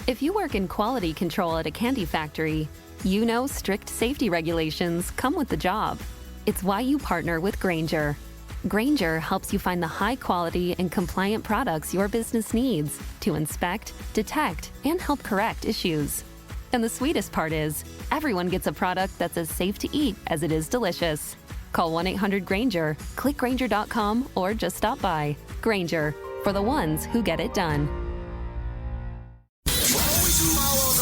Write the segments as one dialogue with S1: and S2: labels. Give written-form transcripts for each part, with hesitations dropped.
S1: If you work in quality control at a candy factory, you know strict safety regulations come with the job. It's why you partner with Grainger. Grainger helps you find the high-quality and compliant products your business needs to inspect, detect, and help correct issues. And the sweetest part is, everyone gets a product that's as safe to eat as it is delicious. Call 1-800-GRAINGER, click Grainger.com, or just stop by. Grainger, for the ones who get it done.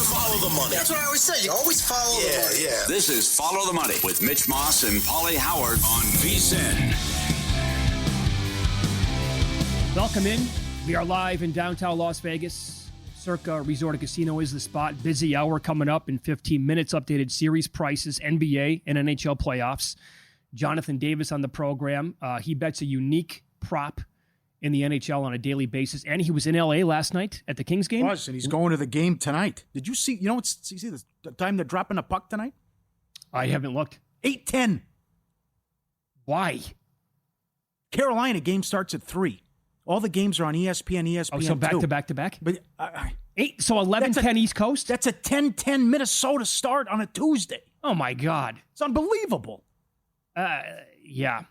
S2: Follow the money. That's what I always say. You always follow the money. Yeah.
S3: This is Follow the Money with Mitch Moss and Pauly Howard on VSiN.
S4: Welcome in. We are live in downtown Las Vegas. Circa Resort and Casino is the spot. Busy hour coming up in 15 minutes. Updated series prices, NBA and NHL playoffs. Jonathan Davis on the program. He bets a unique prop in the NHL on a daily basis. And he was in LA last night at the Kings game.
S5: And he's going to the game tonight. Did you see, you see the time they're dropping a puck tonight?
S4: I haven't looked.
S5: 8:10.
S4: Why?
S5: Carolina game starts at 3. All the games are on ESPN, ESPN2.
S4: Oh, so back to back?
S5: But
S4: 11:10 East Coast?
S5: That's a 10:10 Minnesota start on a Tuesday.
S4: Oh, my God.
S5: It's unbelievable.
S4: Yeah.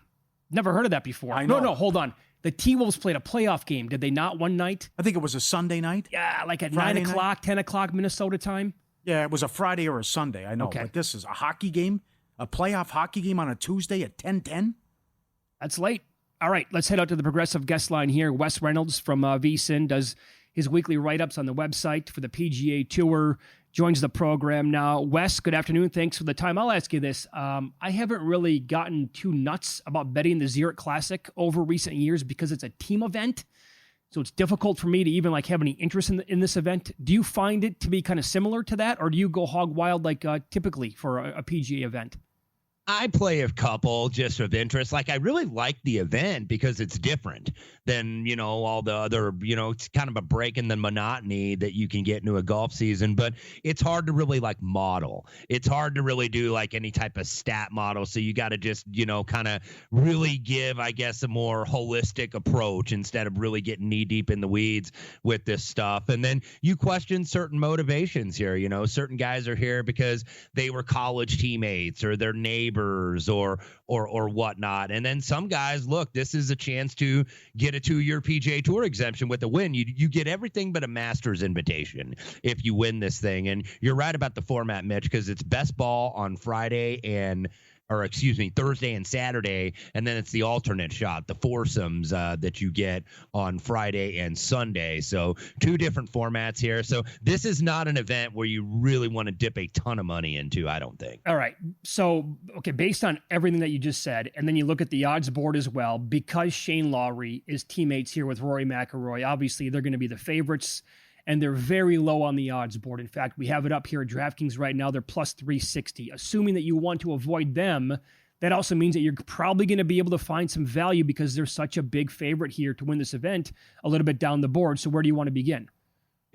S4: Never heard of that before.
S5: I know.
S4: No, hold on. The T-Wolves played a playoff game, did they not, one night?
S5: I think it was a Sunday night.
S4: Yeah, like at
S5: Friday
S4: 9 o'clock,
S5: night?
S4: 10 o'clock Minnesota time.
S5: Yeah, it was a Friday or a Sunday, I know.
S4: Okay.
S5: But this is a hockey game, a playoff hockey game on a Tuesday at 10:10.
S4: That's late. All right, let's head out to the progressive guest line here. Wes Reynolds from VSiN does his weekly write-ups on the website for the PGA Tour, joins the program now. Wes, good afternoon. Thanks for the time. I'll ask you this. I haven't really gotten too nuts about betting the Zurich Classic over recent years because it's a team event. So it's difficult for me to even have any interest in this event. Do you find it to be kind of similar to that, or do you go hog wild typically for a PGA event?
S6: I play a couple just of interest. I really like the event because it's different than, all the other, it's kind of a break in the monotony that you can get into a golf season, but it's hard to really model. It's hard to really do any type of stat model. So you got to just, kind of really give, I guess, a more holistic approach instead of really getting knee deep in the weeds with this stuff. And then you question certain motivations here. Certain guys are here because they were college teammates or their neighbors or whatnot. And then some guys, look, this is a chance to get a 2-year PGA Tour exemption with a win. You get everything but a Masters invitation if you win this thing. And you're right about the format, Mitch, because it's best ball on Thursday and Saturday, and then it's the alternate shot, the foursomes that you get on Friday and Sunday. So 2 different formats here. So this is not an event where you really want to dip a ton of money into, I don't think.
S4: All right. So, based on everything that you just said, and then you look at the odds board as well, because Shane Lowry is teammates here with Rory McIlroy, obviously they're going to be the favorites, and they're very low on the odds board. In fact, we have it up here at DraftKings right now. They're plus 360. Assuming that you want to avoid them, that also means that you're probably going to be able to find some value because they're such a big favorite here to win this event a little bit down the board. So where do you want to begin?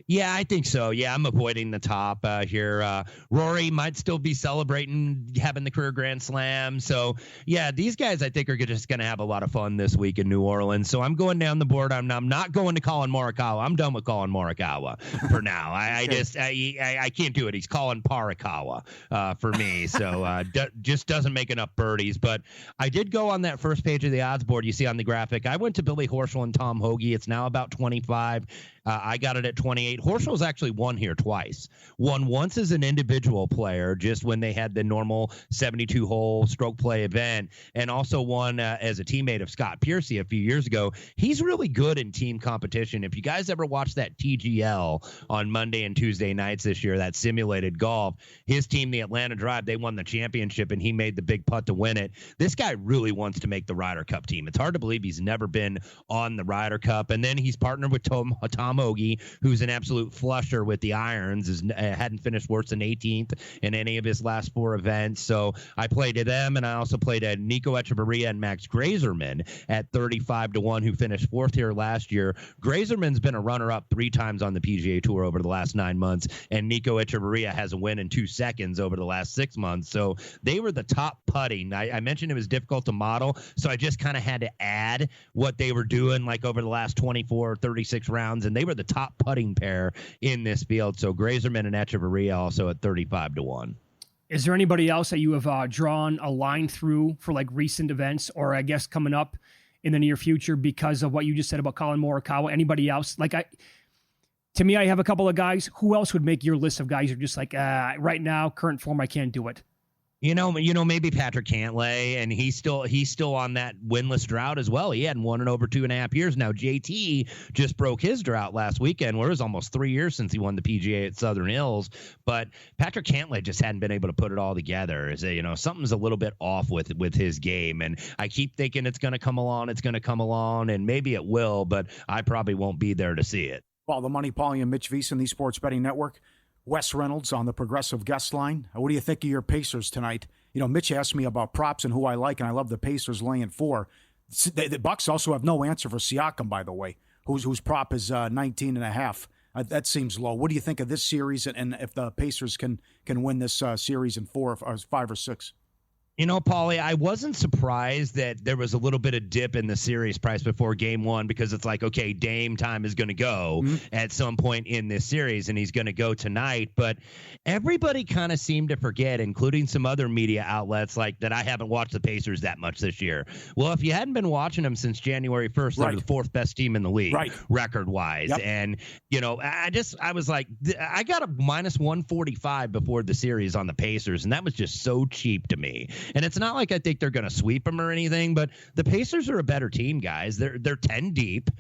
S6: Yeah, I think so. Yeah, I'm avoiding the top here. Rory might still be celebrating having the career Grand Slam. So, yeah, these guys I think are just going to have a lot of fun this week in New Orleans. So I'm going down the board. I'm not going to Colin Morikawa. I'm done with Colin Morikawa for now. I can't do it. He's Colin Parakawa for me. So just doesn't make enough birdies. But I did go on that first page of the odds board you see on the graphic. I went to Billy Horschel and Tom Hoge. It's now about 25. I got it at 28. Horschel's actually won here twice. Won once as an individual player, just when they had the normal 72-hole stroke play event, and also won as a teammate of Scott Piercy a few years ago. He's really good in team competition. If you guys ever watched that TGL on Monday and Tuesday nights this year, that simulated golf, his team, the Atlanta Drive, they won the championship, and he made the big putt to win it. This guy really wants to make the Ryder Cup team. It's hard to believe he's never been on the Ryder Cup. And then he's partnered with Tom Hoge, who's an absolute flusher with the irons, hadn't finished worse than 18th in any of his last 4 events. So I played at them, and I also played at Nico Echeverria and Max Grazerman at 35-1, who finished 4th here last year. Grazerman's been a runner-up 3 times on the PGA Tour over the last 9 months, and Nico Echeverria has a win in 2 seconds over the last 6 months. So they were the top putting. I mentioned it was difficult to model, so I just kind of had to add what they were doing over the last 24 or 36 rounds, and they were the top putting pair in this field. So Grazerman and Echeverria also at 35-1.
S4: Is there anybody else that you have drawn a line through for like recent events, or I guess coming up in the near future because of what you just said about Colin Morikawa? Anybody else? To me, I have a couple of guys. Who else would make your list of guys you're just like, right now, current form, I can't do it?
S6: Maybe Patrick Cantlay, and he's still on that winless drought as well. He hadn't won in over 2.5 years now. JT just broke his drought last weekend, where it was almost 3 years since he won the PGA at Southern Hills. But Patrick Cantlay just hadn't been able to put it all together. Something's a little bit off with his game, and I keep thinking it's going to come along, and maybe it will, but I probably won't be there to see it.
S5: Well, the Money, Pauly, and Mitch VSiN, the Sports Betting Network. Wes Reynolds on the Progressive Guest Line. What do you think of your Pacers tonight? Mitch asked me about props and who I like, and I love the Pacers laying 4. The Bucks also have no answer for Siakam, by the way, whose prop is 19.5. That seems low. What do you think of this series, and if the Pacers can win this series in 4 or 5 or 6?
S6: Pauly, I wasn't surprised that there was a little bit of dip in the series price before game 1, because it's like, okay, Dame time is going to go at some point in this series, and he's going to go tonight. But everybody kind of seemed to forget, including some other media outlets, like that I haven't watched the Pacers that much this year. Well, if you hadn't been watching them since January 1st, they're the 4th best team in the league, record-wise. Yep. And, I was like, I got a minus 145 before the series on the Pacers, and that was just so cheap to me. And it's not like I think they're going to sweep them or anything, but the Pacers are a better team, guys. They're 10 deep.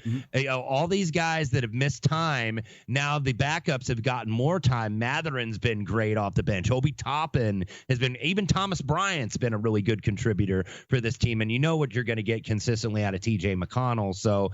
S6: All these guys that have missed time, now the backups have gotten more time. Matherin's been great off the bench. Obi Toppin has been, even Thomas Bryant's been a really good contributor for this team. And you know what you're going to get consistently out of TJ McConnell. So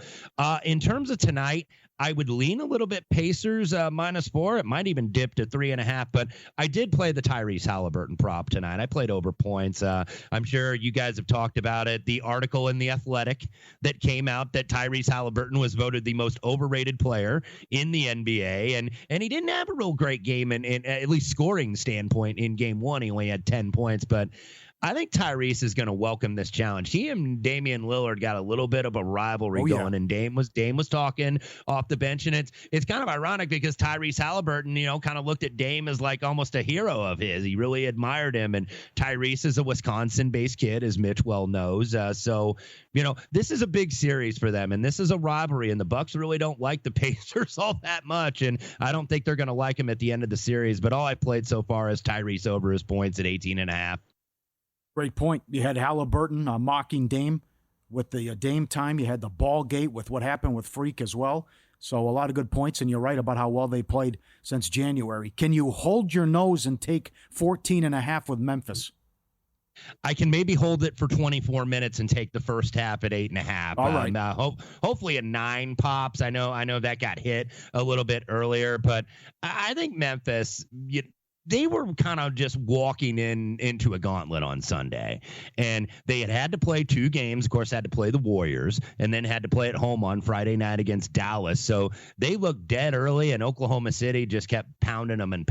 S6: in terms of tonight, I would lean a little bit Pacers -4. It might even dip to 3.5, but I did play the Tyrese Halliburton prop tonight. I played over points. I'm sure you guys have talked about it. The article in The Athletic that came out that Tyrese Halliburton was voted the most overrated player in the NBA, and he didn't have a real great game in at least scoring standpoint in game 1. He only had 10 points, but I think Tyrese is going to welcome this challenge. He and Damian Lillard got a little bit of a rivalry going, and Dame was talking off the bench, and it's kind of ironic because Tyrese Halliburton, kind of looked at Dame as like almost a hero of his. He really admired him, and Tyrese is a Wisconsin-based kid, as Mitch well knows. So this is a big series for them, and this is a rivalry, and the Bucks really don't like the Pacers all that much, and I don't think they're going to like him at the end of the series. But all I played so far is Tyrese over his points at 18.5.
S5: Great point. You had Halliburton mocking Dame with the Dame time. You had the ball gate with what happened with Freak as well. So a lot of good points, and you're right about how well they played since January. Can you hold your nose and take 14.5 with Memphis?
S6: I can maybe hold it for 24 minutes and take the first half at 8.5.
S5: All right.
S6: Hopefully a 9 pops. I know that got hit a little bit earlier, but I think Memphis, they were kind of just walking into a gauntlet on Sunday, and they had to play 2 games. Of course, had to play the Warriors, and then had to play at home on Friday night against Dallas. So they looked dead early, and Oklahoma City just kept pounding them and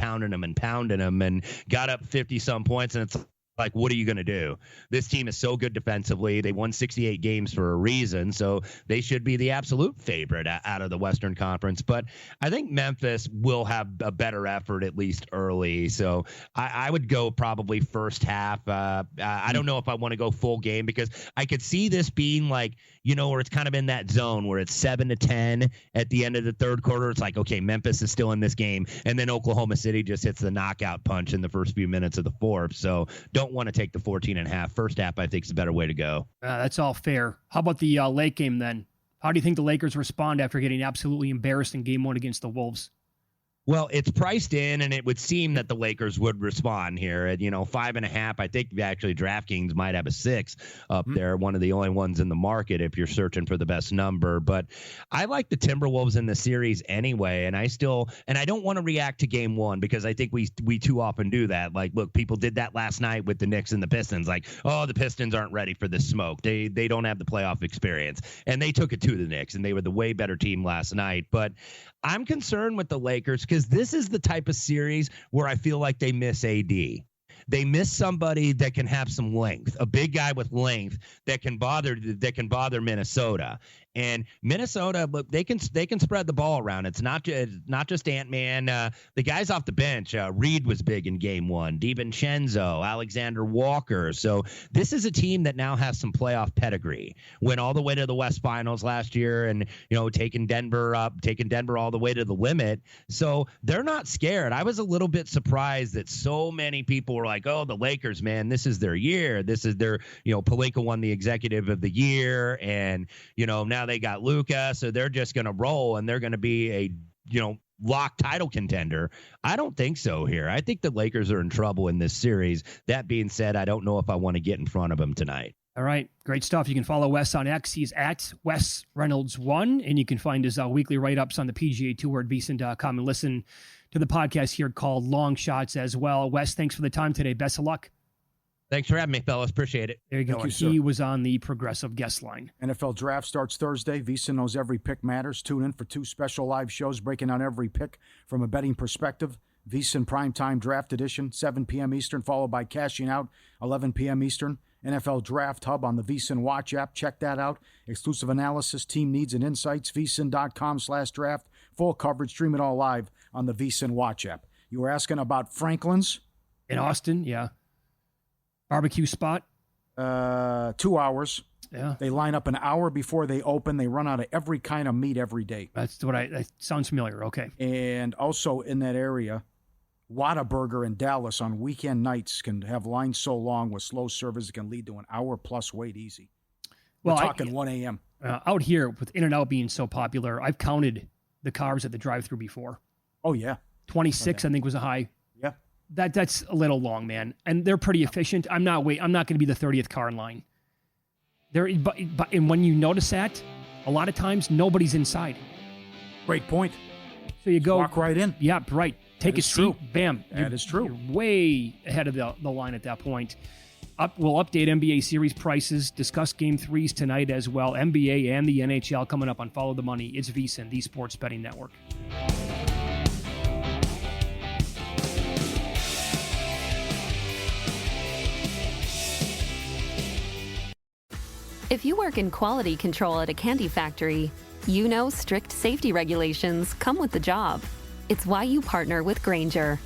S6: got up 50-some points, and it's like, what are you going to do? This team is so good defensively. They won 68 games for a reason, so they should be the absolute favorite out of the Western Conference. But I think Memphis will have a better effort, at least early. So I would go probably first half. I don't know if I want to go full game, because I could see this being like, where it's kind of in that zone where it's 7-10 at the end of the third quarter. It's like, okay, Memphis is still in this game, and then Oklahoma City just hits the knockout punch in the first few minutes of the fourth. So don't want to take the 14.5. First half, I think, is a better way to go.
S4: That's all fair. How about the late game then? How do you think the Lakers respond after getting absolutely embarrassed in game 1 against the Wolves?
S6: Well, it's priced in, and it would seem that the Lakers would respond here at 5.5. I think actually DraftKings might have a 6 up there, one of the only ones in the market if you're searching for the best number. But I like the Timberwolves in the series anyway, and I don't want to react to game 1, because I think we too often do that. Like, look, people did that last night with the Knicks and the Pistons. Like, oh, the Pistons aren't ready for this smoke. They don't have the playoff experience, and they took it to the Knicks, and they were the way better team last night. But I'm concerned with the Lakers, because this is the type of series where I feel like they miss AD. They miss somebody that can have some length, a big guy with length that can bother Minnesota. And Minnesota, look, they can spread the ball around. It's not just Ant-Man. The guys off the bench, Reed was big in game one. DiVincenzo, Alexander Walker. So this is a team that now has some playoff pedigree. Went all the way to the West Finals last year, and taking Denver all the way to the limit. So they're not scared. I was a little bit surprised that so many people were like, "Oh, the Lakers, man, this is their year. This is their Pelinka won the Executive of the Year, and now they got Luka, so they're just going to roll and they're going to be a lock title contender." I don't think so here. I think the Lakers are in trouble in this series. That being said, I don't know if I want to get in front of them tonight.
S4: All right, great stuff. You can follow Wes on X. He's at Wes Reynolds 1, and you can find his weekly write-ups on the PGA Tour at VSiN.com and listen to the podcast here called Long Shots as well. Wes, thanks for the time today. Best of luck.
S6: Thanks for having me, fellas. Appreciate it.
S4: There you go.
S5: Thank you,
S4: He
S5: sir.
S4: was on the Progressive Guest Line.
S5: NFL Draft starts Thursday. VSiN knows every pick matters. Tune in for 2 special live shows breaking down every pick from a betting perspective. VSiN Primetime Draft Edition, 7 p.m. Eastern, followed by Cashing Out, 11 p.m. Eastern. NFL Draft Hub on the VSiN Watch app. Check that out. Exclusive analysis, team needs, and insights. VSiN.com/draft. Full coverage. Stream it all live on the VSiN Watch app. You were asking about Franklin's.
S4: In Austin, yeah. Barbecue spot.
S5: 2 hours.
S4: Yeah.
S5: They line up an hour before they open. They run out of every kind of meat every day.
S4: That's what that sounds familiar. Okay.
S5: And also in that area, Whataburger in Dallas on weekend nights can have lines so long with slow service it can lead to an hour-plus wait easy. We're talking 1 a.m.
S4: Out here, with In-N-Out being so popular, I've counted the cars at the drive-thru before.
S5: Oh, yeah.
S4: 26, I think, was a high.
S5: Yeah.
S4: That's a little long, man. And they're pretty efficient. I'm not going to be the 30th car in line. And when you notice that, a lot of times nobody's inside.
S5: Great point.
S4: So you go
S5: walk right in.
S4: Yeah, right. Take a seat.
S5: True.
S4: Bam.
S5: That is true.
S4: You're way ahead of the line at that point. We'll update NBA series prices, discuss Game 3s tonight as well. NBA and the NHL coming up on Follow the Money. It's VSiN, the Sports Betting Network.
S1: If you work in quality control at a candy factory, you know strict safety regulations come with the job. It's why you partner with Grainger.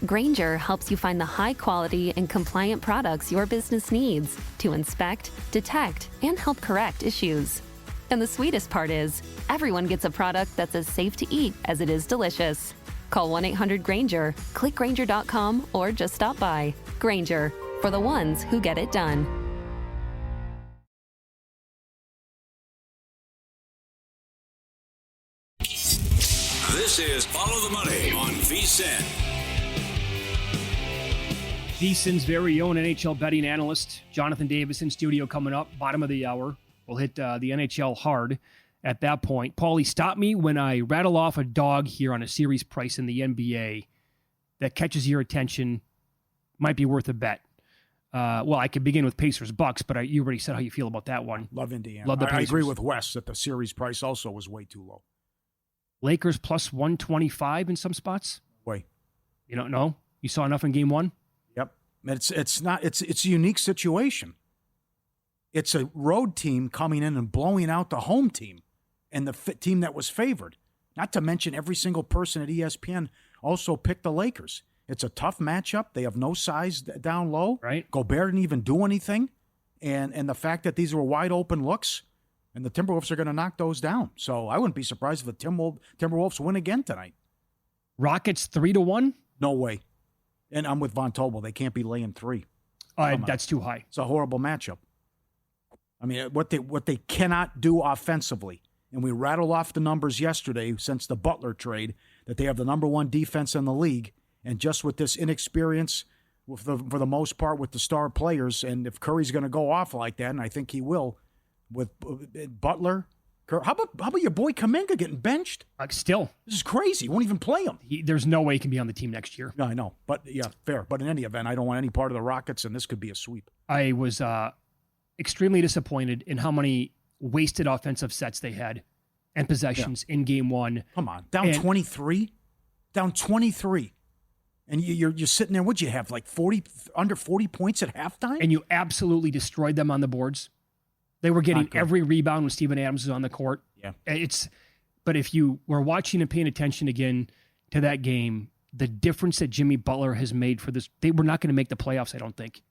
S1: Grainger helps you find the high quality and compliant products your business needs to inspect, detect, and help correct issues. And the sweetest part is, everyone gets a product that's as safe to eat as it is delicious. Call 1-800-GRAINGER, click Grainger.com, or just stop by. Grainger, for the ones who get it done.
S3: This is Follow the Money on VSiN.
S4: VSiN's very own NHL betting analyst, Jonathan Davis, in studio coming up. Bottom of the hour. We'll hit the NHL hard at that point. Pauly, stop me when I rattle off a dog here on a series price in the NBA that catches your attention, might be worth a bet. Well, I could begin with Pacers-Bucks, but you already said how you feel about that one.
S5: Love Indiana.
S4: Love the
S5: I agree
S4: Pacers.
S5: with Wes that the series price also was way too low.
S4: Lakers plus 125 in some spots.
S5: Way.
S4: You don't know? You saw enough in game one?
S5: Yep. It's a unique situation. It's a road team coming in and blowing out the home team and the team that was favored. Not to mention every single person at ESPN also picked the Lakers. It's a tough matchup. They have no size down low.
S4: Right.
S5: Gobert didn't even do anything. And the fact that these were wide open looks, and the Timberwolves are going to knock those down. So I wouldn't be surprised if the Timberwolves win again tonight.
S4: Rockets 3-1?
S5: No way. And I'm with Von Tobel. They can't be laying 3.
S4: That's too high.
S5: It's a horrible matchup. I mean, what they cannot do offensively, and we rattled off the numbers yesterday since the Butler trade, that they have the number 1 defense in the league, and just with this inexperience, for the most part, with the star players, and if Curry's going to go off like that, and I think he will, with Butler, how about your boy Kuminga getting benched?
S4: Still.
S5: This is crazy. He won't even play him.
S4: There's no way he can be on the team next year.
S5: No, I know. But, yeah, fair. But in any event, I don't want any part of the Rockets, and this could be a sweep.
S4: I was extremely disappointed in how many wasted offensive sets they had and possessions in game one.
S5: Come on. Down 23? Down 23. And you're sitting there, what'd you have, like under 40 points at halftime?
S4: And you absolutely destroyed them on the boards. They were getting every rebound when Steven Adams was on the court.
S5: Yeah.
S4: But if you were watching and paying attention again to that game, the difference that Jimmy Butler has made for this, they were not going to make the playoffs, I don't think,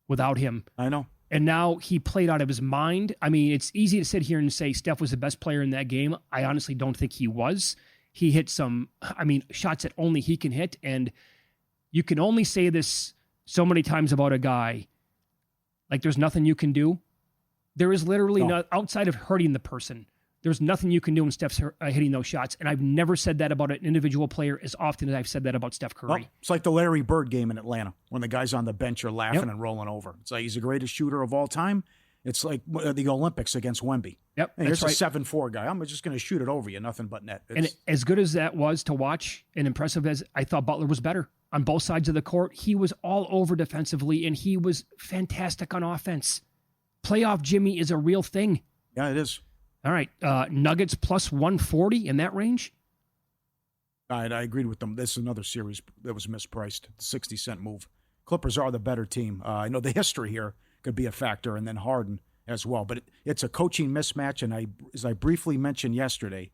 S4: without him.
S5: I know.
S4: And now he played out of his mind. I mean, it's easy to sit here and say Steph was the best player in that game. I honestly don't think he was. He hit some, shots that only he can hit. And you can only say this so many times about a guy. Like, there's nothing you can do. There is literally outside of hurting the person, there's nothing you can do when Steph's hitting those shots. And I've never said that about an individual player as often as I've said that about Steph Curry.
S5: Well, it's like the Larry Bird game in Atlanta when the guys on the bench are laughing and rolling over. It's like he's the greatest shooter of all time. It's like the Olympics against Wemby. Yep, hey, here's a 7'4" guy. I'm just going to shoot it over you, nothing but net.
S4: And as good as that was to watch and impressive as I thought Butler was better on both sides of the court, he was all over defensively, and he was fantastic on offense. Playoff Jimmy is a real thing.
S5: Yeah, it is.
S4: All right, Nuggets plus 140 in that range?
S5: I agreed with them. This is another series that was mispriced. 60-cent move. Clippers are the better team. I know the history here could be a factor, and then Harden as well. But it's a coaching mismatch, and as I briefly mentioned yesterday,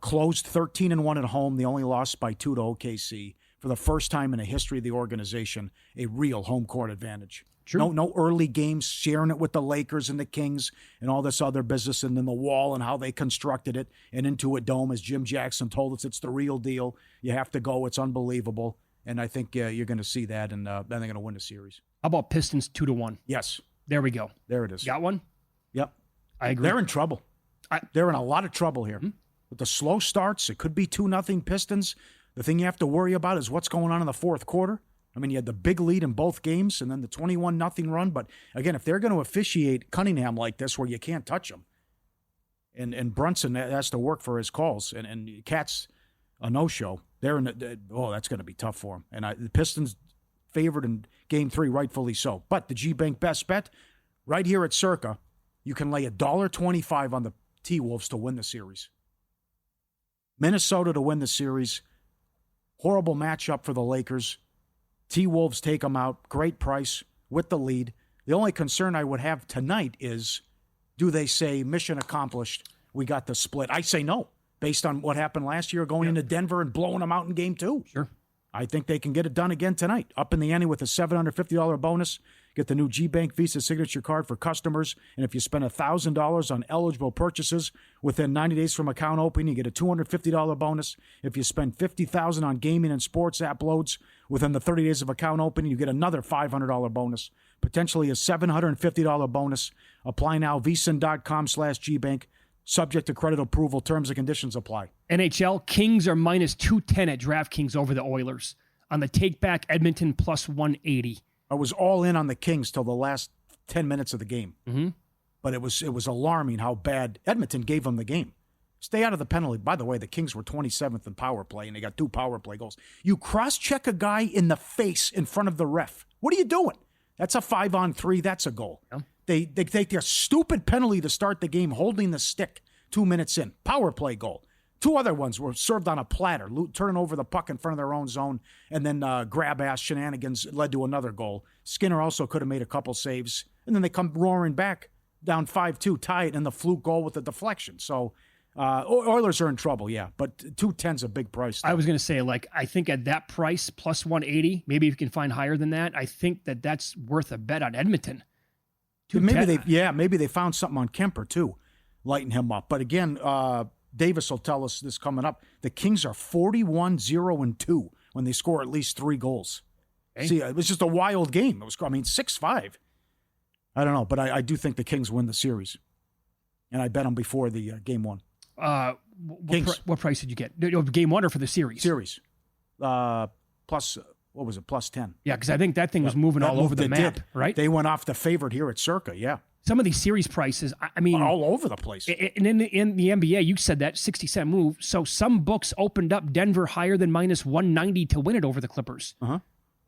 S5: closed 13-1 at home. They only lost by 2 to OKC. For the first time in the history of the organization, a real home court advantage. True. No early games, sharing it with the Lakers and the Kings and all this other business, and then the Wall and how they constructed it, and Intuit Dome, as Jim Jackson told us, it's the real deal. You have to go. It's unbelievable. And I think you're going to see that, and then they're going to win the series.
S4: How about Pistons 2-1?
S5: Yes.
S4: There we go.
S5: There it is.
S4: Got one?
S5: Yep.
S4: I agree.
S5: They're in trouble. They're in a lot of trouble here. With the slow starts, it could be 2-0 Pistons. The thing you have to worry about is what's going on in the fourth quarter. I mean, you had the big lead in both games and then the 21-0 run. But, again, if they're going to officiate Cunningham like this where you can't touch him, and Brunson has to work for his calls, and Cat's a no-show, that's going to be tough for him. And the Pistons favored in Game 3, rightfully so. But the G-Bank best bet, right here at Circa, you can lay $1.25 on the T-Wolves to win the series. Minnesota to win the series. Horrible matchup for the Lakers. T-Wolves take them out. Great price with the lead. The only concern I would have tonight is, do they say, mission accomplished, we got the split? I say no, based on what happened last year going into Denver and blowing them out in Game 2.
S4: Sure.
S5: I think they can get it done again tonight. Up in the ante with a $750 bonus. Get the new G-Bank Visa Signature Card for customers. And if you spend $1,000 on eligible purchases within 90 days from account opening, you get a $250 bonus. If you spend $50,000 on gaming and sports app loads within the 30 days of account opening, you get another $500 bonus. Potentially a $750 bonus. Apply now, VSiN.com/GBank. Subject to credit approval. Terms and conditions apply.
S4: NHL, Kings are minus 210 at DraftKings over the Oilers. On the take-back, Edmonton plus 180.
S5: I was all in on the Kings till the last 10 minutes of the game. Mm-hmm. But it was alarming how bad Edmonton gave them the game. Stay out of the penalty. By the way, the Kings were 27th in power play, and they got 2 power play goals. You cross-check a guy in the face in front of the ref. What are you doing? That's a 5-on-3. That's a goal. Yeah. They take their stupid penalty to start the game, holding the stick 2 minutes in. Power play goal. 2 other ones were served on a platter, turning over the puck in front of their own zone, and then grab-ass shenanigans led to another goal. Skinner also could have made a couple saves, and then they come roaring back down 5-2, tie it, and the fluke goal with the deflection. So Oilers are in trouble, yeah, but 210's a big price.
S4: I was going to say, I think at that price, plus 180, maybe if you can find higher than that, I think that's worth a bet on Edmonton.
S5: Maybe they found something on Kemper, too, lighting him up. But again, Davis will tell us this coming up. The Kings are 41-0-2 when they score at least 3 goals. Okay. See, it was just a wild game. It was, 6-5. I don't know, but I do think the Kings win the series. And I bet them before the Game 1.
S4: What price did you get? Game 1 or for the series?
S5: Series. Plus, what was it, plus 10.
S4: Yeah, because I think that thing was moving all over the map, right?
S5: They went off the favorite here at Circa, yeah.
S4: Some of these series prices, I mean...
S5: all over the place.
S4: And in the NBA, you said that 60-cent move. So some books opened up Denver higher than minus 190 to win it over the Clippers. Uh-huh.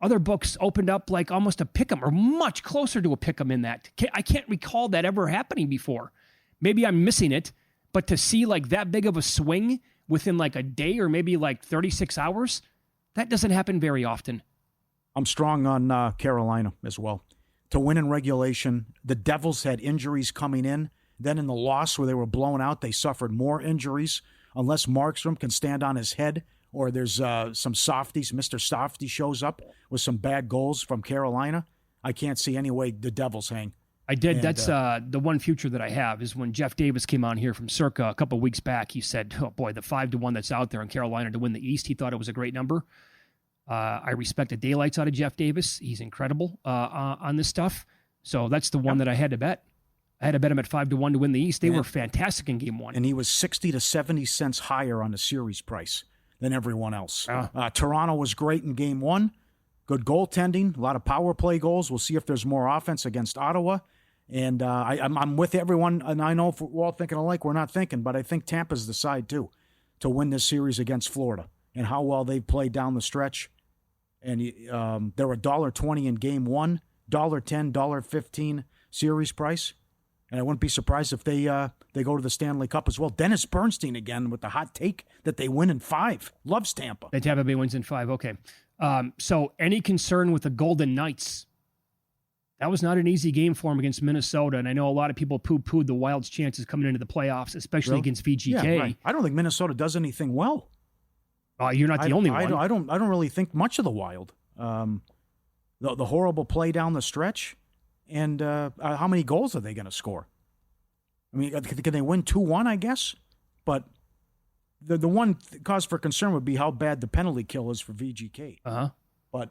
S4: Other books opened up like almost a pick'em or much closer to a pick'em in that. I can't recall that ever happening before. Maybe I'm missing it, but to see that big of a swing within a day or maybe 36 hours, that doesn't happen very often.
S5: I'm strong on Carolina as well. to win in regulation. The Devils had injuries coming in. Then in the loss where they were blown out, they suffered more injuries. Unless Markstrom can stand on his head, or there's some softies, Mr. Softy shows up with some bad goals from Carolina, I can't see any way the Devils hang.
S4: I did. And that's the one future that I have is when Jeff Davis came on here from Circa a couple of weeks back. He said, oh boy, the 5-1 that's out there in Carolina to win the East, he thought it was a great number. I respect the daylights out of Jeff Davis. He's incredible on this stuff. So that's the one that I had to bet. I had to bet him at 5-1 to win the East. They were fantastic in game one.
S5: And he was 60 to 70 cents higher on the series price than everyone else. Toronto was great in game one. Good goaltending, a lot of power play goals. We'll see if there's more offense against Ottawa. And I'm with everyone, and I know if we're all thinking alike, we're not thinking, but I think Tampa's the side, too, to win this series against Florida and how well they've played down the stretch. And they were $1.20 in game one, $1.10, $1.15 series price. And I wouldn't be surprised if they go to the Stanley Cup as well. Dennis Bernstein again with the hot take that they win in 5. Loves Tampa.
S4: That Tampa Bay wins in 5. Okay. So any concern with the Golden Knights? That was not an easy game for them against Minnesota. And I know a lot of people poo-pooed the Wild's chances coming into the playoffs, especially against VGK.
S5: Yeah, right. I don't think Minnesota does anything well.
S4: You're not the only one.
S5: I don't really think much of the Wild. The horrible play down the stretch. And how many goals are they going to score? I mean, can they win 2-1, I guess? But the one cause for concern would be how bad the penalty kill is for VGK. But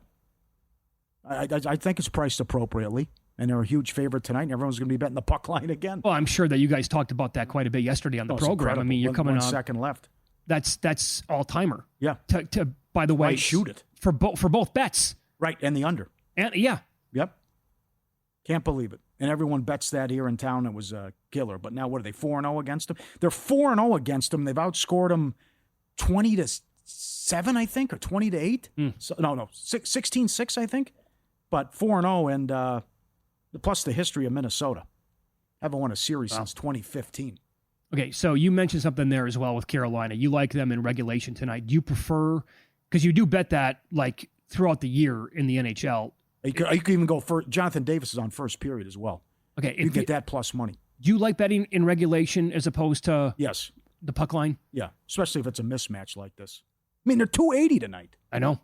S5: I think it's priced appropriately, and they're a huge favorite tonight, and everyone's going to be betting the puck line again.
S4: Well, I'm sure that you guys talked about that quite a bit yesterday on the program.
S5: Incredible.
S4: I mean, you're coming on
S5: 1 second left.
S4: That's all-timer.
S5: Yeah.
S4: By the way,
S5: shoot it.
S4: For both bets.
S5: Right, and the under.
S4: And yeah.
S5: Yep. Can't believe it. And everyone bets that here in town. It was a killer. But now what are they, 4-0 against them? They're 4-0 against them. They've outscored them 20-7, I think, or 20-8. So, no, 16-6, I think. But 4-0, and plus the history of Minnesota. Haven't won a series since 2015.
S4: Okay, so you mentioned something there as well with Carolina. You like them in regulation tonight. Do you prefer, because you do bet that like throughout the year in the NHL.
S5: You could even go for Jonathan Davis is on first period as well.
S4: Okay.
S5: You get that plus money.
S4: Do you like betting in regulation as opposed to
S5: yes
S4: the puck line?
S5: Yeah, especially if it's a mismatch like this. I mean, they're $2.80 tonight.
S4: I know.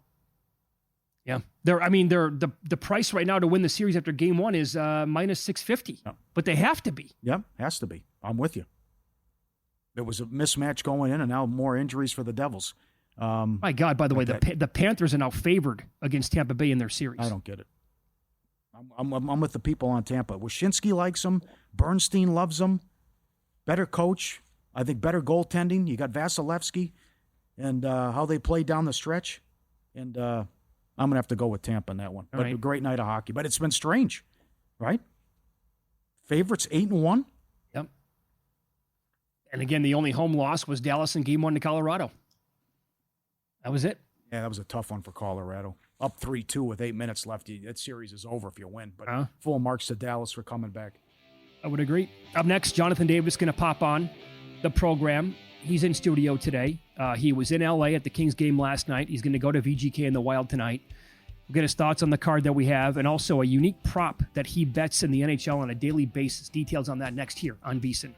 S4: Yeah. The price right now to win the series after game one is minus 650. Yeah. But they have to be.
S5: Yeah, has to be. I'm with you. There was a mismatch going in, and now more injuries for the Devils.
S4: My God, by the way, the Panthers are now favored against Tampa Bay in their series.
S5: I don't get it. I'm with the people on Tampa. Wyshynski likes them. Bernstein loves them. Better coach. I think better goaltending. You got Vasilevsky and how they play down the stretch. And I'm going to have to go with Tampa in that one. But a great night of hockey. But it's been strange, right? Favorites 8-1.
S4: Yep. And again, the only home loss was Dallas in game one to Colorado. That was it.
S5: Yeah, that was a tough one for Colorado. Up 3-2 with 8 minutes left. That series is over if you win. But full marks to Dallas for coming back.
S4: I would agree. Up next, Jonathan Davis going to pop on the program. He's in studio today. He was in L.A. at the Kings game last night. He's going to go to VGK in the Wild tonight. We'll get his thoughts on the card that we have and also a unique prop that he bets in the NHL on a daily basis. Details on that next here on VSiN.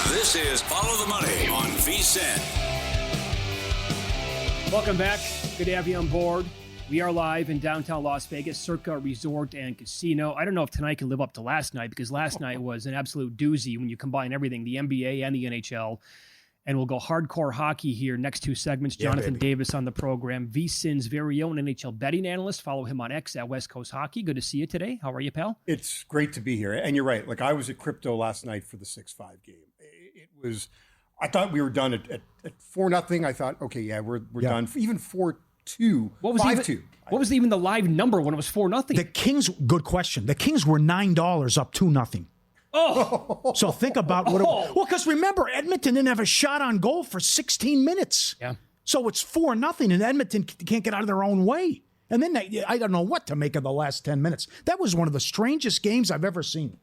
S3: This is Follow the Money on VSiN.
S4: Welcome back. Good to have you on board. We are live in downtown Las Vegas, Circa Resort and Casino. I don't know if tonight can live up to last night because last night was an absolute doozy when you combine everything, the NBA and the NHL. And we'll go hardcore hockey here. Next two segments, Jonathan Davis on the program, VSiN's very own NHL betting analyst. Follow him on X at West Coast Hockey. Good to see you today. How are you, pal?
S7: It's great to be here. And you're right. Like I was at crypto last night for the 6-5 game. It was, I thought we were done at 4-0. I thought, okay, yeah, we're done. Even 4-2, 5-2.
S4: What was even the live number when it was 4-0?
S5: The Kings, good question. The Kings were $9 up 2-0.
S4: Oh,
S5: so think about what. Well, because remember, Edmonton didn't have a shot on goal for 16 minutes.
S4: Yeah.
S5: So it's 4-0, and Edmonton can't get out of their own way. And then I don't know what to make of the last 10 minutes. That was one of the strangest games I've ever seen.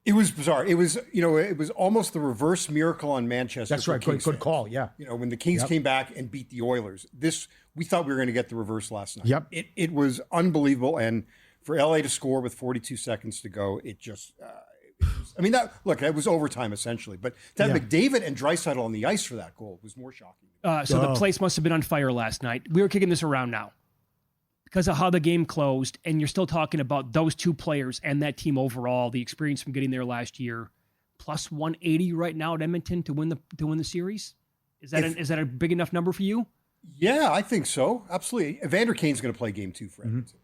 S7: It was bizarre. It was, it was almost the reverse miracle on Manchester.
S5: That's right. Good call. Yeah.
S7: When the Kings came back and beat the Oilers, we thought we were going to get the reverse last night.
S5: Yep.
S7: It was unbelievable. And for LA to score with 42 seconds to go, it just, that was overtime essentially. But to have McDavid and Draisaitl on the ice for that goal was more shocking.
S4: So the place must have been on fire last night. We were kicking this around now because of how the game closed, and you're still talking about those two players and that team overall, the experience from getting there last year, plus 180 right now at Edmonton to win the series. Is that a big enough number for you?
S7: Yeah, I think so. Absolutely. Evander Kane's going to play game 2 for Edmonton.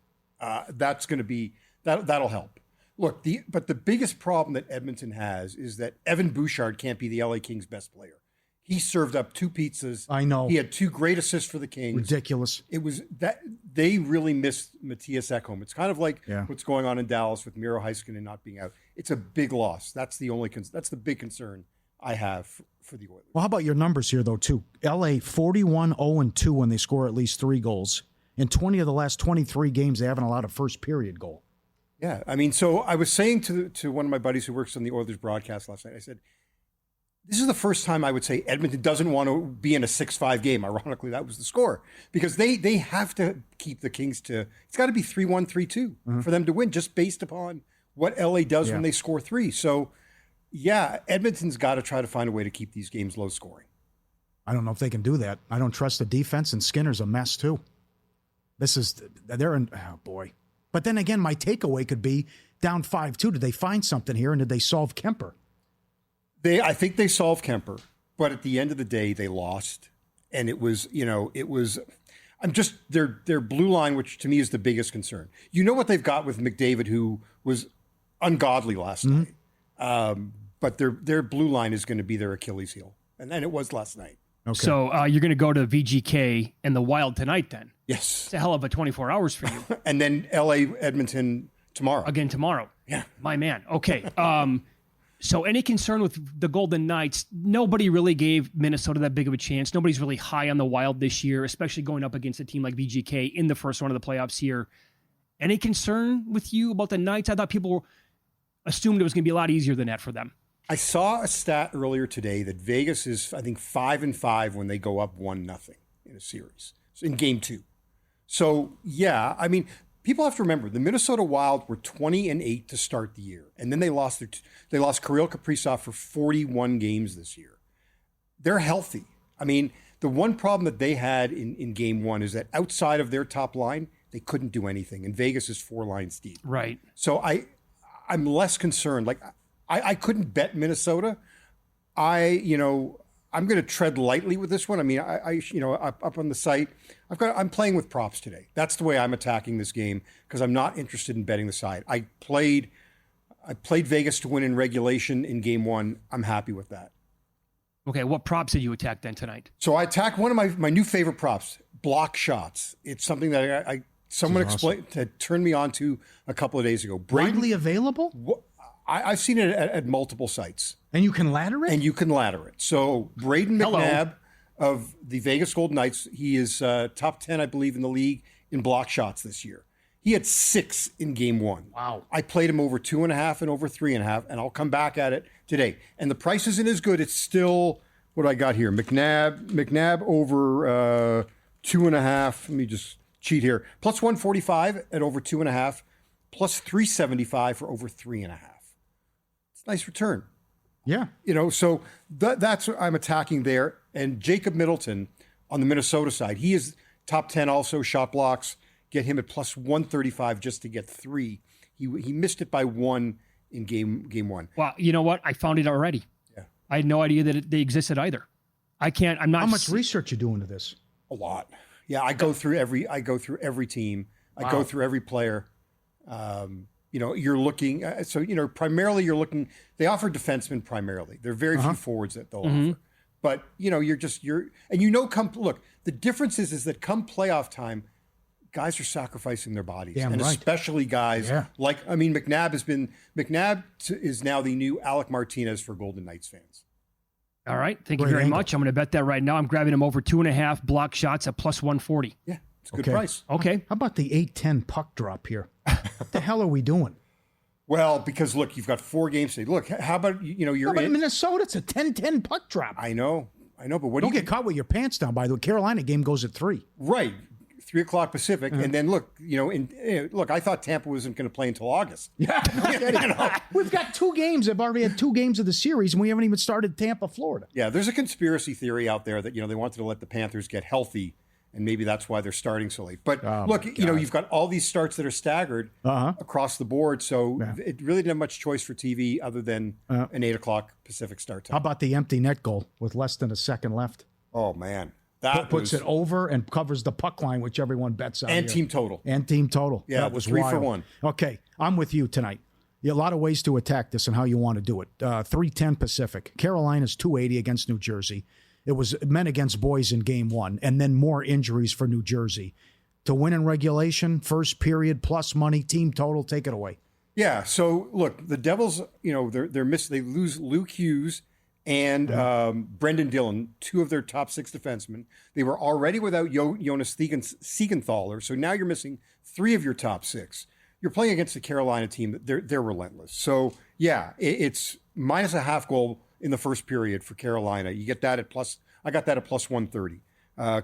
S7: That's going to be that'll help. Look, but the biggest problem that Edmonton has is that Evan Bouchard can't be the LA Kings' best player. He served up 2 pizzas.
S5: I know.
S7: He had 2 great assists for the Kings.
S5: Ridiculous.
S7: It was that they really missed Matthias Ekholm. It's kind of like what's going on in Dallas with Miro Heiskanen not being out. It's a big loss. That's the big concern I have for the Oilers.
S5: Well, how about your numbers here, though, too? LA 41-0-2 when they score at least 3 goals. In 20 of the last 23 games, they haven't allowed a first period goal.
S7: Yeah, so I was saying to one of my buddies who works on the Oilers broadcast last night, I said, this is the first time I would say Edmonton doesn't want to be in a 6-5 game. Ironically, that was the score. Because they have to keep the Kings to, it's got to be 3-1, 3-2 for them to win, just based upon what LA does when they score 3. So, Edmonton's got to try to find a way to keep these games low scoring.
S5: I don't know if they can do that. I don't trust the defense, and Skinner's a mess, too. Oh, boy. But then again, my takeaway could be down 5-2. Did they find something here, and did they solve Kemper?
S7: I think they solved Kemper, but at the end of the day, they lost. And it was their blue line, which to me is the biggest concern. You know what they've got with McDavid, who was ungodly last night. But their blue line is going to be their Achilles heel. And then it was last night.
S4: Okay. So you're going to go to VGK and the Wild tonight then?
S7: Yes.
S4: It's a hell of a 24 hours for you.
S7: And then LA, Edmonton tomorrow.
S4: Again tomorrow.
S7: Yeah.
S4: My man. Okay. So any concern with the Golden Knights? Nobody really gave Minnesota that big of a chance. Nobody's really high on the Wild this year, especially going up against a team like VGK in the first round of the playoffs here. Any concern with you about the Knights? I thought people assumed it was going to be a lot easier than that for them.
S7: I saw a stat earlier today that Vegas is, I think, 5-5 when they go up 1-0 in a series, in game 2. So, people have to remember the Minnesota Wild were 20-8 to start the year, and then they lost Kirill Kaprizov for 41 games this year. They're healthy. The one problem that they had in game 1 is that outside of their top line, they couldn't do anything, and Vegas is 4 lines deep.
S4: Right.
S7: So I'm less concerned. Like I couldn't bet Minnesota. I'm going to tread lightly with this one. Up on the site, I'm playing with props today. That's the way I'm attacking this game because I'm not interested in betting the side. I played Vegas to win in regulation in game 1. I'm happy with that.
S4: Okay, what props did you attack then tonight?
S7: So I attacked one of my new favorite props, block shots. It's something that someone had turned me on to a couple of days ago.
S5: Widely available?
S7: I've seen it at multiple sites.
S5: And you can ladder it?
S7: And you can ladder it. So Braden McNabb of the Vegas Golden Knights, he is top 10, I believe, in the league in block shots this year. He had 6 in game 1.
S5: Wow.
S7: I played him over 2.5 and over 3.5, and I'll come back at it today. And the price isn't as good. It's still, what do I got here? McNabb over 2.5. Let me just cheat here. Plus 145 at over 2.5, plus 375 for over 3.5. It's a nice return.
S5: Yeah.
S7: So that's what I'm attacking there. And Jacob Middleton on the Minnesota side, he is top 10 also, shot blocks. Get him at plus 135 just to get 3. He missed it by 1 in game 1.
S4: Well, you know what? I found it already.
S7: Yeah.
S4: I had no idea that they existed either. I'm not.
S5: How much research you do into this?
S7: A lot. Yeah, I go through every team. I go through every player. You're looking. Primarily you're looking. They offer defensemen primarily. There are very few forwards that they'll offer. But look. The difference is that come playoff time, guys are sacrificing their bodies, especially guys like McNabb is now the new Alec Martinez for Golden Knights fans.
S4: All right, thank you very much. I'm going to bet that right now. I'm grabbing him over 2.5 block shots at plus 140.
S7: Yeah, it's a good price.
S4: Okay.
S5: How about the 8-10 puck drop here? What the hell are we doing?
S7: Well, because look, you've got 4 games today. Look, how about you're
S5: But in
S7: in
S5: Minnesota, it's a 10-10 puck drop.
S7: I know, but what
S5: Don't
S7: do you
S5: get caught with your pants down. By the way, Carolina game goes at 3.
S7: Right, 3:00 Pacific, and then look, look, I thought Tampa wasn't going to play until August.
S5: Yeah, we've got 2 games. I've already had 2 games of the series, and we haven't even started Tampa, Florida.
S7: Yeah, there's a conspiracy theory out there that they wanted to let the Panthers get healthy, and maybe that's why they're starting so late. But look, you've got all these starts that are staggered across the board, so it really didn't have much choice for TV other than an 8:00 Pacific start time.
S5: How about the empty net goal with less than a second left?
S7: Oh man, that
S5: puts it over and covers the puck line, which everyone bets on.
S7: And team total.
S5: Yeah, that was
S7: 3
S5: wild.
S7: for 1.
S5: Okay, I'm with you tonight. A lot of ways to attack this and how you want to do it. 3:10 Pacific. Carolina's 280 against New Jersey. It was men against boys in game 1, and then more injuries for New Jersey. To win in regulation, first period plus money, team total, take it away.
S7: Yeah. So look, the Devils, they lose Luke Hughes and Brendan Dillon, 2 of their top 6 defensemen. They were already without Jonas Siegenthaler, so now you're missing 3 of your top 6. You're playing against the Carolina team. They're relentless. So yeah, it's minus a half goal in the first period for Carolina. You get that at plus. I got that at plus 130.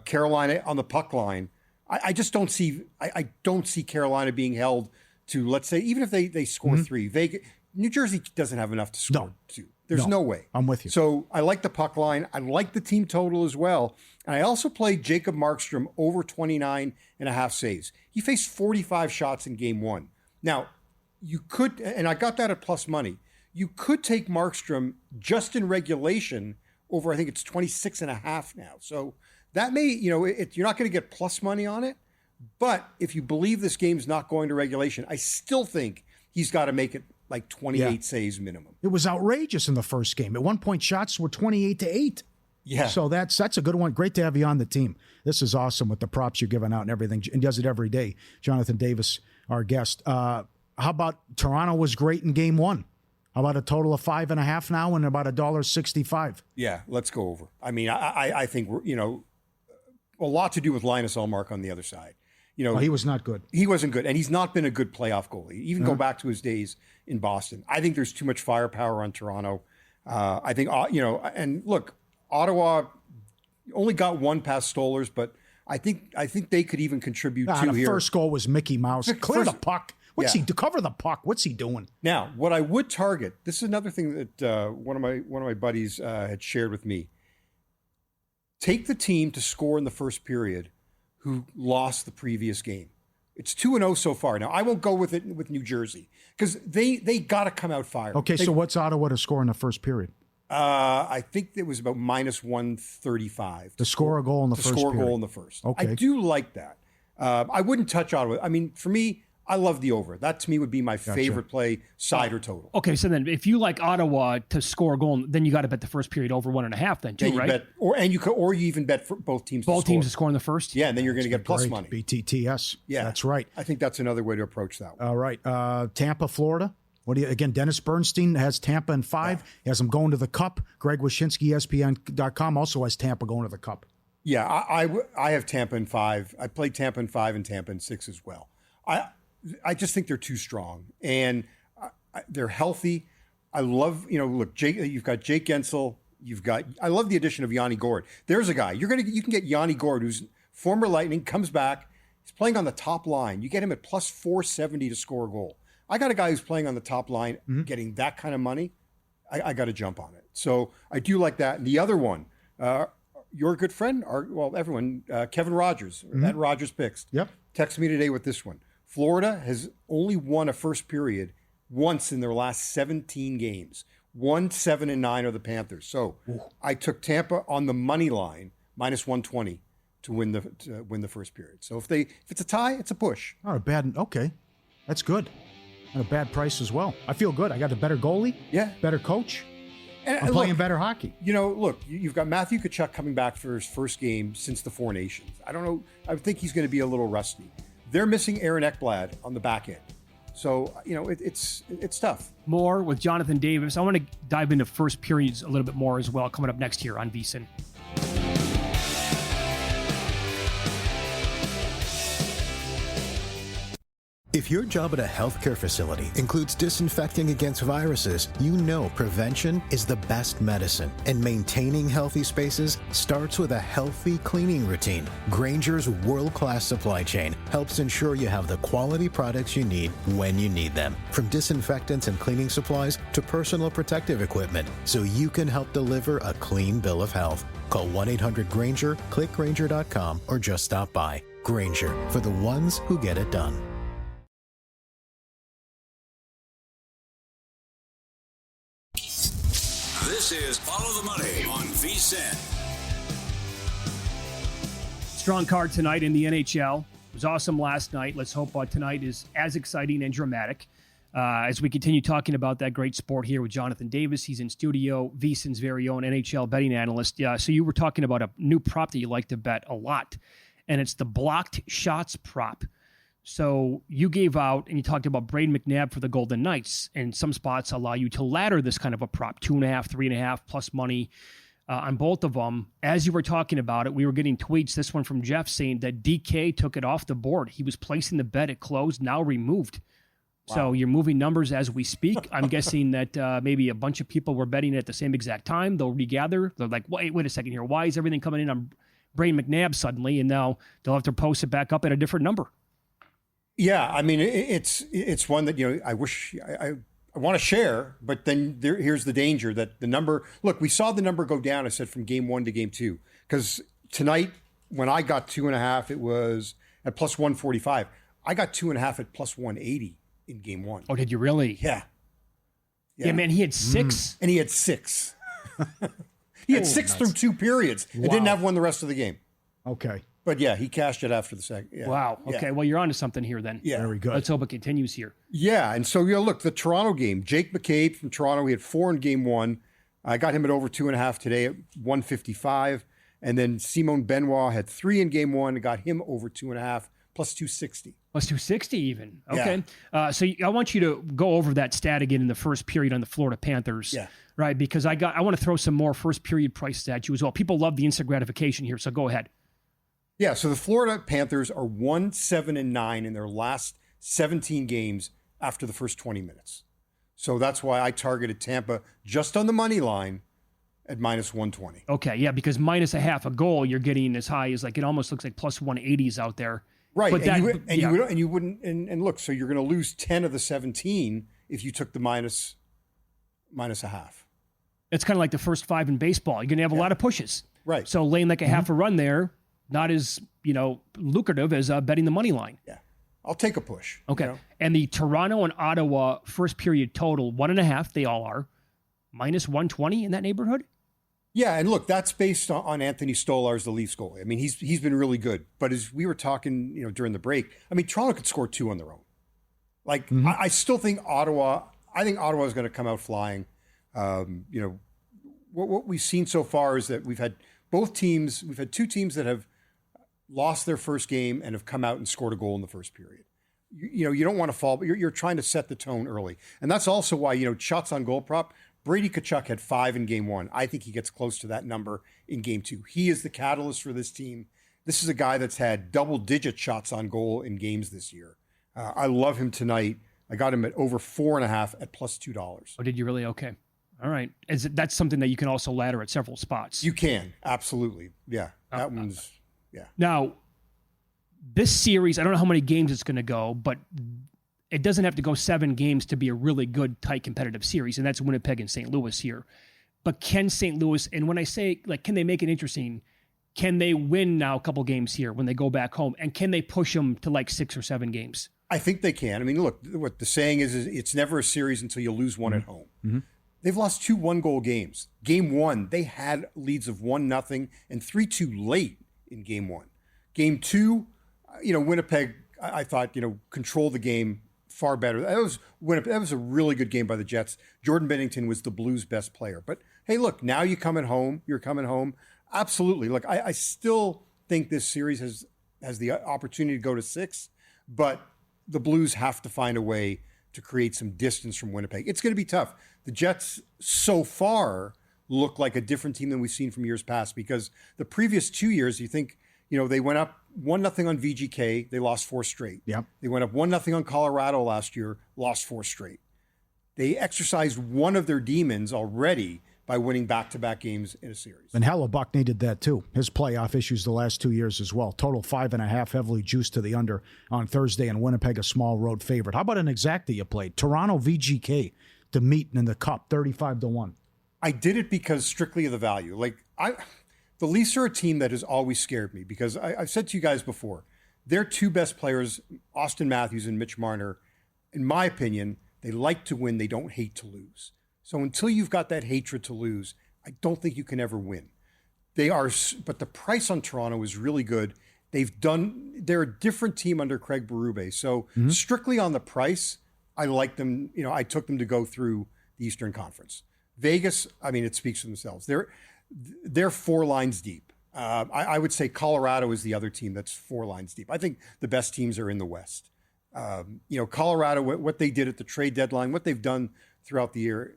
S7: Carolina on the puck line. I just don't see. I don't see Carolina being held to, let's say, even if they score 3. New Jersey doesn't have enough to score 2. There's no way.
S5: I'm with you.
S7: So I like the puck line. I like the team total as well. And I also played Jacob Markstrom over 29.5 saves. He faced 45 shots in game 1. Now, you could, and I got that at plus money. You could take Markstrom just in regulation over, I think it's 26.5 now. So that may, you're not going to get plus money on it. But if you believe this game's not going to regulation, I still think he's got to make it like 28 saves minimum.
S5: It was outrageous in the first game. At one point, shots were 28-8.
S7: Yeah.
S5: So that's a good one. Great to have you on the team. This is awesome with the props you're giving out and everything. And does it every day. Jonathan Davis, our guest. How about Toronto was great in game 1? How about a total of 5.5 now and about $1.65?
S7: Yeah, let's go over. I mean, I think we're, a lot to do with Linus Ullmark on the other side.
S5: He was not good.
S7: He wasn't good, and he's not been a good playoff goalie. Even go back to his days in Boston. I think there's too much firepower on Toronto. I think, and look, Ottawa only got 1 past Stolarz, but I think they could even contribute to
S5: the
S7: here.
S5: First goal was Mickey Mouse. Clear the puck. What's
S7: Yeah.
S5: he to cover the puck? What's he doing?
S7: Now, what I would target, this is another thing that one of my buddies had shared with me. Take the team to score in the first period who lost the previous game. It's 2-0 so far. Now, I won't go with it with New Jersey because they got to come out firing.
S5: Okay, so what's Ottawa to score in the first period?
S7: I think it was about minus 135.
S5: To score a goal in the first period.
S7: To score a goal in the first.
S5: Okay.
S7: I do like that. I wouldn't touch Ottawa. I mean, for me, I love the over. That to me would be my favorite play, side or total.
S4: Okay, so then if you like Ottawa to score a goal, then you got to bet the first period over 1.5 then too, right?
S7: You even bet for both teams.
S4: Both teams to score in the first.
S7: Yeah, and then you're going to get plus money.
S5: BTTS.
S7: Yeah,
S5: that's right.
S7: I think that's another way to approach that one.
S5: All right, Tampa, Florida. What do you again? Dennis Bernstein has Tampa in 5. Yeah. He has them going to the Cup. Greg Wyshynski, ESPN.com, also has Tampa going to the Cup.
S7: Yeah, I have Tampa in 5. I played Tampa in 5 and Tampa in 6 as well. I just think they're too strong, and they're healthy. I love, look, you've got Jake Gensel. I love the addition of Yanni Gourde. There's a guy you can get Yanni Gourde, who's former Lightning, comes back. He's playing on the top line. You get him at plus 470 to score a goal. I got a guy who's playing on the top line, getting that kind of money. I got to jump on it. So I do like that. And the other one, your good friend, everyone, Kevin Rogers, at Rogers Picks.
S5: Yep.
S7: Texted me today with this one. Florida has only won a first period once in their last 17 games. 7-9 are the Panthers. So I took Tampa on the money line, minus 120 to win the first period. So if it's a tie, it's a push.
S5: Not a bad. Okay, that's good. And a bad price as well. I feel good. I got a better goalie.
S7: Yeah.
S5: Better coach.
S7: And
S5: I'm playing better hockey.
S7: Look, you've got Matthew Tkachuk coming back for his first game since the Four Nations. I don't know. I think he's going to be a little rusty. They're missing Aaron Ekblad on the back end. So, it's tough.
S4: More with Jonathan Davis. I want to dive into first periods a little bit more as well coming up next year on VSiN.
S8: If your job at a healthcare facility includes disinfecting against viruses, you know prevention is the best medicine. And maintaining healthy spaces starts with a healthy cleaning routine. Grainger's world-class supply chain helps ensure you have the quality products you need when you need them. From disinfectants and cleaning supplies to personal protective equipment, so you can help deliver a clean bill of health. Call 1-800-GRAINGER, click Grainger.com, or just stop by. Grainger, for the ones who get it done.
S3: This is Follow the Money on VSiN.
S4: Strong card tonight in the NHL. It was awesome last night. Let's hope tonight is as exciting and dramatic as we continue talking about that great sport here with Jonathan Davis. He's in studio, VSiN's very own NHL betting analyst. So you were talking about a new prop that you like to bet a lot, and it's the blocked shots prop. So you gave out, and you talked about Braden McNabb for the Golden Knights, and some spots allow you to ladder this kind of a prop, 2.5, 3.5 plus money on both of them. As you were talking about it, we were getting tweets, this one from Jeff saying that DK took it off the board. He was placing the bet at close, now removed. Wow. So you're moving numbers as we speak. I'm guessing that maybe a bunch of people were betting at the same exact time. They'll regather. They're like, wait a second here. Why is everything coming in on Braden McNabb suddenly? And now they'll have to post it back up at a different number.
S7: Yeah, I mean, it's one that, I wish I want to share, but then here's the danger that the number, look, we saw the number go down, I said, from game 1 to game 2, because tonight when I got 2.5, it was at plus 145. I got 2.5 at plus 180 in game 1.
S4: Oh, did you really?
S7: Yeah.
S4: Yeah, man, he had 6.
S7: And he had 6. He had 6 through 2 periods.
S5: Wow.
S7: And didn't have one the rest of the game.
S5: Okay.
S7: But yeah, he cashed it after the second. Yeah.
S4: Wow. Okay.
S7: Yeah.
S4: Well, you're onto something here then.
S7: Yeah.
S5: Very good.
S4: Let's hope it continues here.
S7: Yeah. And so, look, the Toronto game, Jake McCabe from Toronto, he had 4 in game 1. I got him at over 2.5 today at 155. And then Simon Benoit had 3 in game 1. I got him over 2.5 plus 260.
S4: Plus 260 even. Okay. Yeah. So I want you to go over that stat again in the first period on the Florida Panthers.
S7: Yeah.
S4: Right. Because I want to throw some more first period prices at you as well. People love the instant gratification here. So go ahead.
S7: Yeah, so the Florida Panthers are 1-7-9 in their last 17 games after the first 20 minutes. So that's why I targeted Tampa just on the money line at minus 120.
S4: Okay, yeah, because minus a half a goal, you're getting as high as it almost looks like plus 180s out there.
S7: Right,
S4: but
S7: you wouldn't look. So you're going to lose 10 of the 17 if you took the minus a half.
S4: It's kind of like the first 5 in baseball. You're going to have a lot of pushes.
S7: Right.
S4: So laying like a half a run there. Not as, lucrative as betting the money line.
S7: Yeah. I'll take a push.
S4: Okay. And the Toronto and Ottawa first period total, 1.5, they all are, minus 120 in that neighborhood?
S7: Yeah, and look, that's based on Anthony Stolarz, the Leafs goalie. I mean, he's been really good. But as we were talking, during the break, I mean, Toronto could score 2 on their own. I still think Ottawa is going to come out flying. What we've seen so far is that we've had 2 teams that have lost their first game and have come out and scored a goal in the first period. You don't want to fall, but you're trying to set the tone early. And that's also why, shots on goal prop, Brady Tkachuk had 5 in game 1. I think he gets close to that number in game 2. He is the catalyst for this team. This is a guy that's had double-digit shots on goal in games this year. I love him tonight. I got him at over 4.5 at plus $2.
S4: Oh, did you really? Okay. All right. That's something that you can also ladder at several spots.
S7: You can. Absolutely. Yeah. That one's... Yeah.
S4: Now, this series, I don't know how many games it's going to go, but it doesn't have to go 7 games to be a really good, tight, competitive series, and that's Winnipeg and St. Louis here. But can St. Louis, and when I say, can they make it interesting, can they win now a couple games here when they go back home, and can they push them to 6 or 7 games?
S7: I think they can. I mean, look, what the saying is it's never a series until you lose one at home.
S5: Mm-hmm.
S7: They've lost 2 one-goal games. Game 1, they had leads of 1-0 and 3-2 late in game 1. Game 2, Winnipeg, I thought, controlled the game far better. That was a really good game by the Jets. Jordan Binnington was the Blues' best player. But hey, look, now you're coming home. Absolutely. Look, I still think this series has the opportunity to go to 6, but the Blues have to find a way to create some distance from Winnipeg. It's going to be tough. The Jets so far look like a different team than we've seen from years past, because the previous 2 years, you think, They went up 1-0 on VGK. They lost 4 straight.
S5: Yep.
S7: They went up 1-0 on Colorado last year, lost 4 straight. They exercised one of their demons already by winning back-to-back games in a series.
S5: And Hellebuck needed that too. His playoff issues the last 2 years as well. Total 5.5, heavily juiced to the under on Thursday, and Winnipeg a small road favorite. How about an exacta you played? Toronto VGK to meet in the Cup, 35-1.
S7: I did it because strictly of the value. The Leafs are a team that has always scared me because I've said to you guys before, their 2 best players, Austin Matthews and Mitch Marner, in my opinion, they like to win. They don't hate to lose. So until you've got that hatred to lose, I don't think you can ever win. But the price on Toronto is really good. They're a different team under Craig Berube. So strictly on the price, I like them. I took them to go through the Eastern Conference. Vegas, it speaks for themselves. They're 4 lines deep. I would say Colorado is the other team that's 4 lines deep. I think the best teams are in the West. Colorado, what they did at the trade deadline, what they've done throughout the year,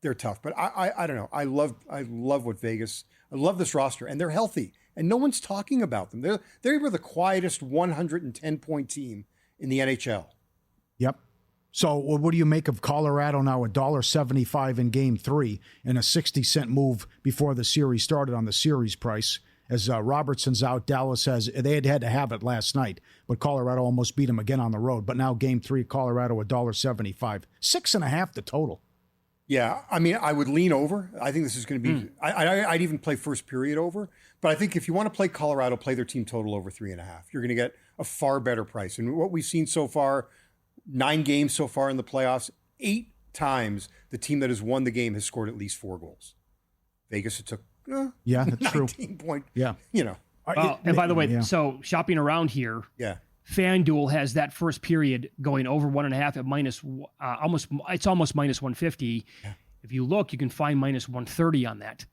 S7: they're tough. But I don't know. I love what Vegas. I love this roster, and they're healthy, and no one's talking about them. They were the quietest 110-point team in the NHL.
S5: Yep. So what do you make of Colorado now, $1.75 in Game 3 and a 60-cent move before the series started on the series price? As Robertson's out, Dallas they had to have it last night, but Colorado almost beat them again on the road. But now Game 3, Colorado $1.75, 6.5 the total.
S7: Yeah, I would lean over. I think this is going to be. I'd even play first period over. But I think if you want to play Colorado, play their team total over 3.5. You're going to get a far better price. And what we've seen so far, 9 games so far in the playoffs, 8 times the team that has won the game has scored at least 4 goals. Vegas, it took.
S5: Yeah, that's true.
S7: 19 point.
S5: Yeah.
S4: And by the way, so shopping around here, FanDuel has that first period going over 1.5 at minus it's almost minus 150. Yeah. If you look, you can find minus 130 on that.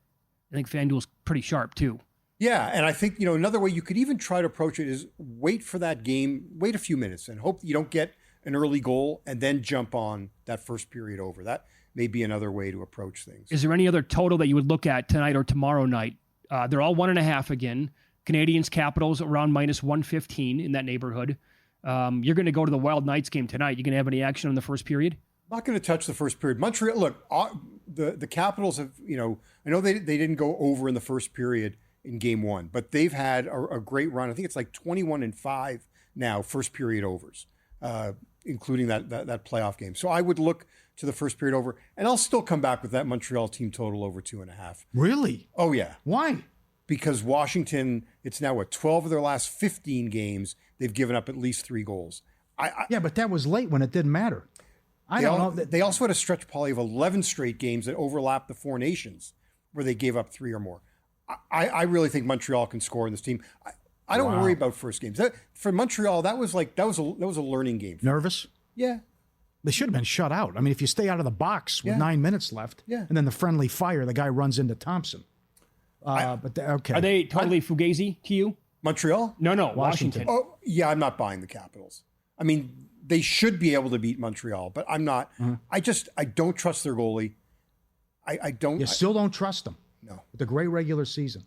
S4: I think FanDuel's pretty sharp too.
S7: Yeah, and I think another way you could even try to approach it is wait for that game, wait a few minutes, and hope you don't get an early goal, and then jump on that first period over. That may be another way to approach things.
S4: Is there any other total that you would look at tonight or tomorrow night? They're all 1.5 again. Canadians Capitals around minus 115 in that neighborhood. You're going to go to the Wild Knights game tonight. You going to have any action in the first period?
S7: I'm not going to touch the first period. Montreal, look, the Capitals have, I know they didn't go over in the first period in Game 1, but they've had a great run. I think it's like 21-5 now, first period overs, including that playoff game. So I would look to the first period over, and I'll still come back with that Montreal team total over 2.5.
S5: Really?
S7: Oh, yeah.
S5: Why?
S7: Because Washington, it's now 12 of their last 15 games, they've given up at least 3 goals.
S5: Yeah, but that was late when it didn't matter. I don't know.
S7: They also had a stretch, Pauly, of 11 straight games that overlapped the 4 nations where they gave up 3 or more. I really think Montreal can score in this team. I don't worry about first games. For Montreal, that was a learning game.
S5: Nervous?
S7: Yeah.
S5: They should have been shut out. I mean, if you stay out of the box with 9 minutes left, and then the friendly fire, the guy runs into Thompson. Okay.
S4: Are they totally fugazi to you?
S7: Montreal?
S4: No, Washington.
S7: Oh, yeah, I'm not buying the Capitals. I mean, they should be able to beat Montreal, but I'm not. I don't trust their goalie. I don't.
S5: You still don't trust them?
S7: No.
S5: With the great regular season.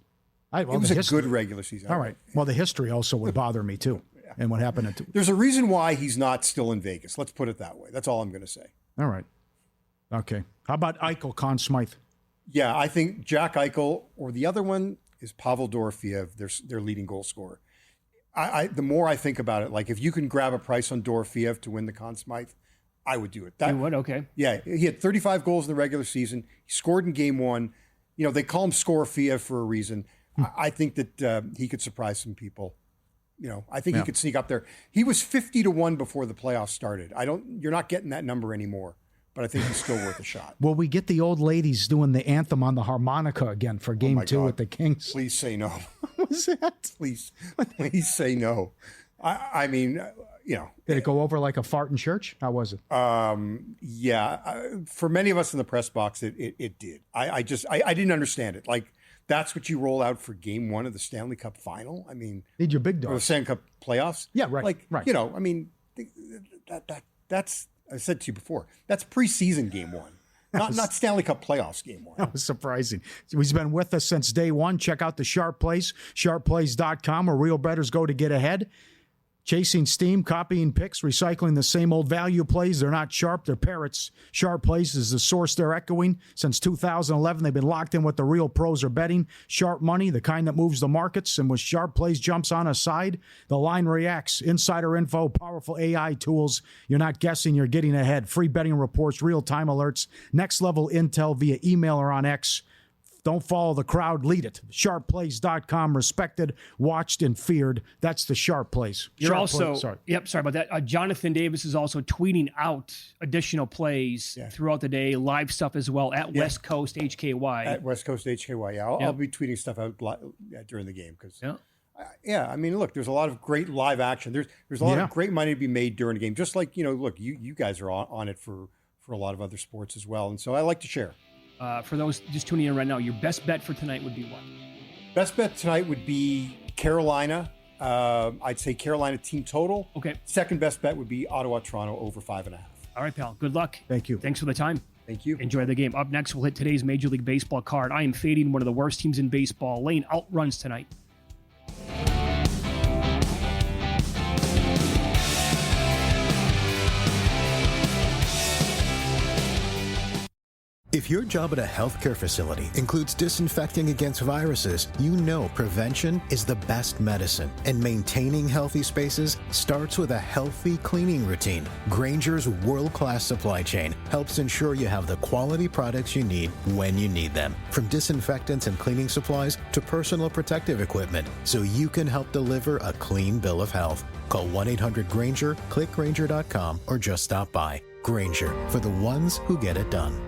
S7: It was a good regular season.
S5: All right. Well, the history also would bother me too. And what happened
S7: There's a reason why he's not still in Vegas. Let's put it that way. That's all I'm going to say.
S5: All right. Okay. How about Eichel, Conn Smythe?
S7: Yeah, I think Jack Eichel, or the other one is Pavel Dorofeev, their leading goal scorer. The more I think about it, like if you can grab a price on Dorofeev to win the Conn Smythe, I would do it.
S4: You would? Okay.
S7: Yeah, he had 35 goals in the regular season. He scored in Game 1. They call him Scorofeev for a reason. I think that he could surprise some people. I think he could sneak up there. He was 50-1 before the playoffs started. You're not getting that number anymore, but I think he's still worth a shot.
S5: Will we get the old ladies doing the anthem on the harmonica again for Game 2 at the Kings?
S7: Please say no.
S5: What was that?
S7: Please say no. I mean,
S5: Did it go over like a fart in church? How was it?
S7: Yeah. For many of us in the press box, it did. I didn't understand it. Like, that's what you roll out for Game 1 of the Stanley Cup Final. I mean,
S5: need your big dog.
S7: Or the Stanley Cup Playoffs.
S5: Yeah, right.
S7: Like,
S5: right.
S7: I mean, that's. I said to you before, that's preseason Game 1. Not Stanley Cup Playoffs game one.
S5: That was surprising. He's been with us since day one. Check out the Sharp Plays, sharpplays.com, where real bettors go to get ahead. Chasing steam, copying picks, recycling the same old value plays. They're not sharp, they're parrots. Sharp Plays is the source they're echoing. Since 2011, they've been locked in what the real pros are betting. Sharp money, the kind that moves the markets. And with Sharp Plays jumps on a side, the line reacts. Insider info, powerful AI tools. You're not guessing, you're getting ahead. Free betting reports, real-time alerts, next-level intel via email or on X. Don't follow the crowd, lead it. Sharpplays.com, respected, watched, and feared. That's the Sharp Plays.
S4: You're also, sorry about that. Jonathan Davis is also tweeting out additional plays throughout the day, live stuff as well at West Coast HKY.
S7: At West Coast HKY, I'll be tweeting stuff out during the game because, I mean, look, there's a lot of great live action. There's a lot of great money to be made during the game. Just like, look, you guys are on it for a lot of other sports as well, and so I like to share.
S4: For those just tuning in right now, your best bet for tonight would be what?
S7: Best bet tonight would be Carolina. I'd say Carolina team total.
S4: Okay.
S7: Second best bet would be Ottawa-Toronto over 5.5.
S4: All right, pal. Good luck.
S5: Thank you.
S4: Thanks for the time.
S7: Thank you.
S4: Enjoy the game. Up next, we'll hit today's Major League Baseball card. I am fading one of the worst teams in baseball. Lane outruns tonight.
S8: If your job at a healthcare facility includes disinfecting against viruses, you know prevention is the best medicine. And maintaining healthy spaces starts with a healthy cleaning routine. Grainger's world-class supply chain helps ensure you have the quality products you need when you need them. From disinfectants and cleaning supplies to personal protective equipment, so you can help deliver a clean bill of health. Call 1-800-GRAINGER, click Grainger.com, or just stop by. Grainger, for the ones who get it done.